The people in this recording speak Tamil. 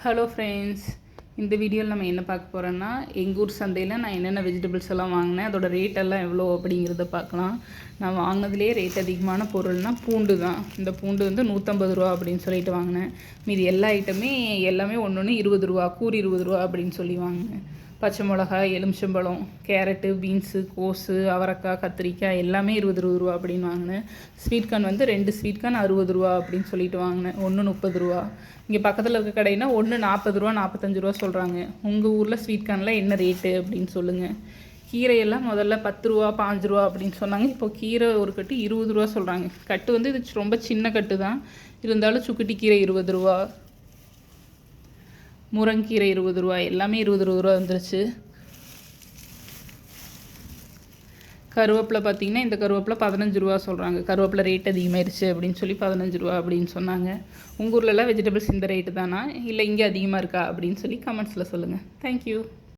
ஹலோ ஃப்ரெண்ட்ஸ், இந்த வீடியோவில் நம்ம என்ன பார்க்க போகிறோன்னா எங்கள் ஊர் சந்தையில் நான் என்னென்ன வெஜிடபிள்ஸ் எல்லாம் வாங்கினேன், அதோடய ரேட்டெல்லாம் எவ்வளோ அப்படிங்கிறத பார்க்கலாம். நான் வாங்கினதுலேயே ரேட் அதிகமான பொருள்னால் பூண்டு தான். இந்த பூண்டு வந்து 150 ரூபா அப்படின்னு சொல்லிட்டு வாங்கினேன். மீதி எல்லா ஐட்டமே எல்லாமே ஒன்று 20 ரூபா, கூறு 20 ரூபா அப்படின்னு சொல்லி வாங்கினேன். பச்சை மிளகாய், எலுமிச்சம்பழம், கேரட்டு, பீன்ஸு, கோஸு, அவரைக்காய், கத்திரிக்காய் எல்லாமே 20 ரூபா அப்படின்னு வாங்கினேன். ஸ்வீட் கார்ன் வந்து 2 ஸ்வீட் கார்ன் 60 ரூபா அப்படின்னு சொல்லிட்டு வாங்கினேன். ஒன்று 30 ரூபா. இங்கே பக்கத்தில் இருக்க கடைனா ஒன்று 40 ரூபா 45 ரூபா சொல்கிறாங்க. உங்கள் ஊரில் ஸ்வீட் கார்னில் என்ன ரேட்டு அப்படின்னு சொல்லுங்கள். கீரையெல்லாம் முதல்ல 10 ரூபா 5 ரூபா அப்படின்னு சொன்னாங்க. இப்போ கீரை ஒரு கட்டு 20 ரூபா சொல்கிறாங்க. கட்டு வந்து இது ரொம்ப சின்ன கட்டு தான், இருந்தாலும் சுக்குட்டி கீரை 20 ரூபா, முருங்கீரை 20 ரூபா, எல்லாமே 20 ரூபா வந்துருச்சு. கருவேப்பிலை பார்த்திங்கன்னா இந்த கருவேப்பிலை 15 ரூபா சொல்கிறாங்க. கருவேப்பிலை ரேட் அதிகமாகிடுச்சு அப்படின்னு சொல்லி 15 ரூபா அப்படின்னு சொன்னாங்க. உங்கள் ஊர்லலாம் வெஜிடபிள்ஸ் இந்த ரேட்டு தானா, இல்லை இங்கே அதிகமாக இருக்கா அப்படின்னு சொல்லி கமெண்ட்ஸில் சொல்லுங்கள். தேங்க்யூ.